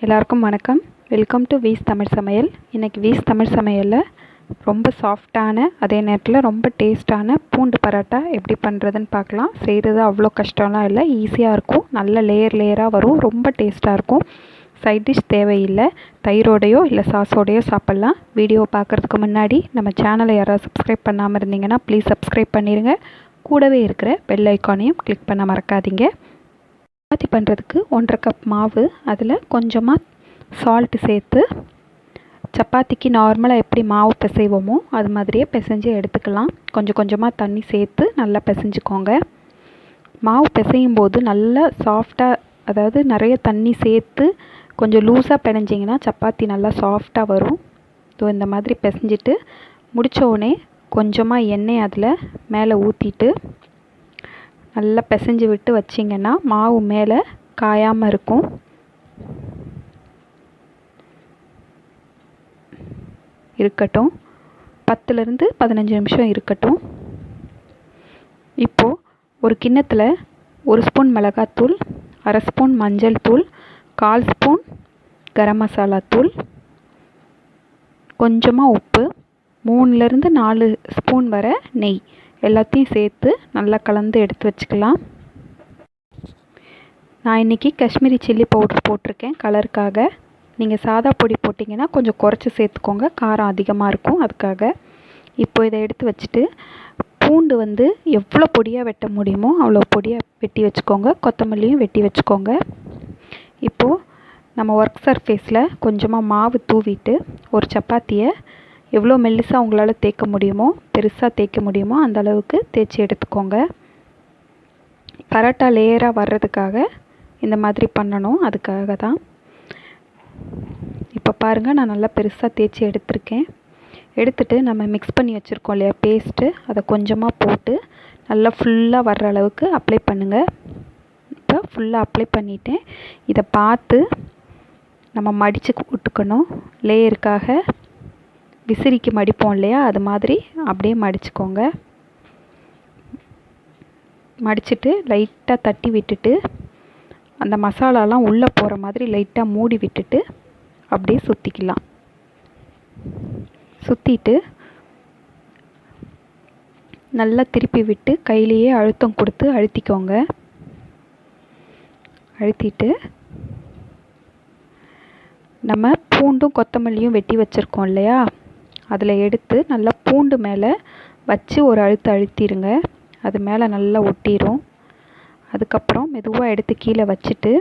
எல்லாருக்கும் வணக்கம். Welcome to views Tamil சமையல். இன்றைக்கி வீஸ் தமிழ் சமையலில் ரொம்ப சாஃப்டான அதே நேரத்தில் ரொம்ப டேஸ்ட்டான பூண்டு பரோட்டா எப்படி பண்ணுறதுன்னு பார்க்கலாம். செய்கிறது அவ்வளோ கஷ்டம்லாம் இல்லை, ஈஸியாக இருக்கும். நல்ல லேயராக வரும், ரொம்ப டேஸ்ட்டாக இருக்கும். சைட் டிஷ் தேவையில்லை, தயிரோடையோ இல்லை சாஸோடையோ சாப்பிட்லாம். வீடியோ பார்க்குறதுக்கு முன்னாடி நம்ம சேனலை யாராவது சப்ஸ்கிரைப் பண்ணாமல் இருந்தீங்கன்னா ப்ளீஸ் சப்ஸ்கிரைப் பண்ணிடுங்க. கூடவே இருக்கிற பெல் ஐக்கானையும் கிளிக் பண்ண மறக்காதீங்க. சப்பாத்தி பண்ணுறதுக்கு 1.5 கப் மாவு, அதில் கொஞ்சமாக சால்ட்டு சேர்த்து சப்பாத்திக்கு நார்மலாக எப்படி மாவு பிசைவோமோ அது மாதிரியே பிசைஞ்சு எடுத்துக்கலாம். கொஞ்சம் கொஞ்சமாக தண்ணி சேர்த்து நல்லா பிசைஞ்சுக்கோங்க. மாவு பிசையும் போது நல்லா சாஃப்டாக, அதாவது நிறைய தண்ணி சேர்த்து கொஞ்சம் லூஸாக பிணைஞ்சிங்கன்னா சப்பாத்தி நல்லா சாஃப்டாக வரும். ஸோ இந்த மாதிரி பிசைஞ்சிட்டு முடித்தோடனே கொஞ்சமாக எண்ணெய் அதில் மேலே ஊற்றிட்டு நல்லா பிசைஞ்சு விட்டு வச்சிங்கன்னா மாவு மேலே காயாமல் இருக்கும். இருக்கட்டும், 10லேருந்து 15 நிமிஷம் இருக்கட்டும். இப்போது ஒரு கிண்ணத்தில் 1 ஸ்பூன் மிளகாத்தூள், 1/2 ஸ்பூன் மஞ்சள் தூள், 1/4 ஸ்பூன் கரம் மசாலா தூள், கொஞ்சமாக உப்பு, 3லேருந்து 4 ஸ்பூன் வரை நெய் எல்லாத்தையும் சேர்த்து நல்லா கலந்து எடுத்து வச்சுக்கலாம். நான் இன்றைக்கி காஷ்மீரி சில்லி பவுடர் போட்டிருக்கேன் கலருக்காக. நீங்கள் சாதா பொடி போட்டிங்கன்னா கொஞ்சம் குறைச்சி சேர்த்துக்கோங்க, காரம் அதிகமாக இருக்கும் அதுக்காக. இப்போ இதை எடுத்து வச்சுட்டு பூண்டு எவ்வளோ பொடியாக வெட்ட முடியுமோ அவ்வளோ பொடியாக வெட்டி வச்சுக்கோங்க. கொத்தமல்லியும் வெட்டி வச்சுக்கோங்க. இப்போது நம்ம ஒர்க் சர்ஃபேஸில் கொஞ்சமாக மாவு தூவிட்டு ஒரு சப்பாத்தியை எவ்வளோ மெல்லிசாக உங்களால் தேய்க்க முடியுமோ, பெருசாக தேய்க்க முடியுமோ அந்த அளவுக்கு தேய்ச்சி எடுத்துக்கோங்க. பரோட்டா லேயராக வர்றதுக்காக இந்த மாதிரி பண்ணணும், அதுக்காக தான். இப்போ பாருங்கள், நான் நல்லா பெருசாக தேய்ச்சி எடுத்திருக்கேன். எடுத்துகிட்டு நம்ம மிக்ஸ் பண்ணி வச்சுருக்கோம் இல்லையா பேஸ்ட்டு, அதை கொஞ்சமாக போட்டு நல்லா ஃபுல்லாக வர்ற அளவுக்கு அப்ளை பண்ணுங்கள். இப்போ ஃபுல்லாக அப்ளை பண்ணிவிட்டேன். இதை பார்த்து நம்ம மடித்து விட்டுக்கணும். லேயருக்காக விசிறிக்கு மடிப்போம் இல்லையா, அது மாதிரி அப்படியே மடிச்சுக்கோங்க. மடிச்சுட்டு லைட்டாக தட்டி விட்டுட்டு அந்த மசாலாலாம் உள்ளே போகிற மாதிரி லைட்டாக மூடி விட்டுட்டு அப்படியே சுற்றிக்கலாம். சுற்றிட்டு நல்லா திருப்பி விட்டு கையிலேயே அழுத்தம் கொடுத்து அழுத்திக்கோங்க. அழுத்திட்டு நம்ம பூண்டும் கொத்தமல்லியும் வெட்டி வச்சுருக்கோம் இல்லையா, அதில் எடுத்து நல்லா பூண்டு மேலே வச்சு ஒரு அழுத்திடுங்க. அது மேலே நல்லா ஒட்டிடும். அதுக்கப்புறம் மெதுவாக எடுத்து கீழே வச்சுட்டு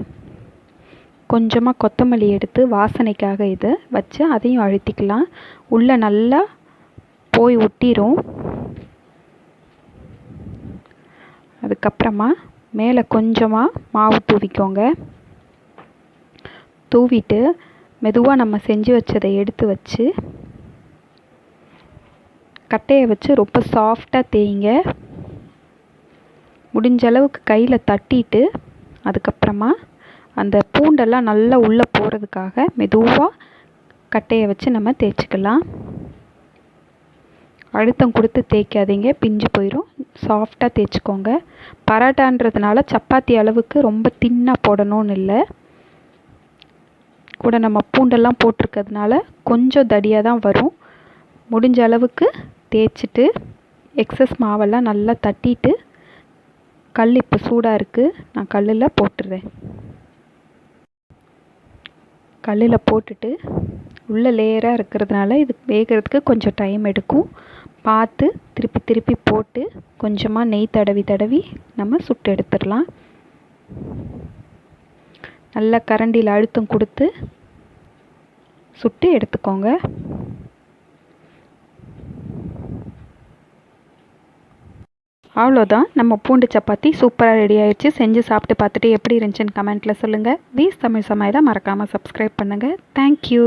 கொஞ்சமாக கொத்தமல்லி எடுத்து வாசனைக்காக இதை வச்சு அதையும் அழுத்திக்கலாம். உள்ளே நல்லா போய் ஒட்டிடும். அதுக்கப்புறமா மேலே கொஞ்சமாக மாவு தூவிக்கோங்க. தூவிட்டு மெதுவாக நம்ம செஞ்சு வச்சதை எடுத்து வச்சு கட்டையை வச்சு ரொம்ப சாஃப்டாக தேய்ங்க. முடிஞ்ச அளவுக்கு கையில் தட்டிட்டு அதுக்கப்புறமா அந்த பூண்டெல்லாம் நல்லா உள்ளே போகிறதுக்காக மெதுவாக கட்டையை வச்சு நம்ம தேய்ச்சிக்கலாம். அழுத்தம் கொடுத்து தேய்க்காதீங்க, பிஞ்சு போயிடும். சாஃப்டாக தேய்ச்சிக்கோங்க. பரோட்டான்றதுனால சப்பாத்தி அளவுக்கு ரொம்ப தின்னாக போடணும்னு இல்லை. கூட நம்ம பூண்டெல்லாம் போட்டிருக்கிறதுனால கொஞ்சம் தடியாக தான் வரும். முடிஞ்ச அளவுக்கு தேய்ச்சிட்டு எக்ஸஸ் மாவெல்லாம் நல்லா தட்டிட்டு கல் இப்போ சூடாக இருக்குது, நான் கல்லில் போட்டுடுறேன். கல்லில் போட்டுட்டு உள்ள லேயராக இருக்கிறதுனால இது வேகிறதுக்கு கொஞ்சம் டைம் எடுக்கும். பார்த்து திருப்பி திருப்பி போட்டு கொஞ்சமாக நெய் தடவி நம்ம சுட்டு எடுத்துடலாம். நல்லா கரண்டியில் அழுத்தம் கொடுத்து சுட்டு எடுத்துக்கோங்க. அவ்வளோதான், நம்ம பூண்டு சப்பாத்தி சூப்பராக ரெடி ஆயிடுச்சு. செஞ்சு சாப்பிட்டு பார்த்துட்டு எப்படி இருந்துச்சுன்னு கமெண்ட்டில் சொல்லுங்கள். வீஸ் தமிழ் சமையலை மறக்காமல் சப்ஸ்கிரைப் பண்ணுங்கள். தேங்க்யூ.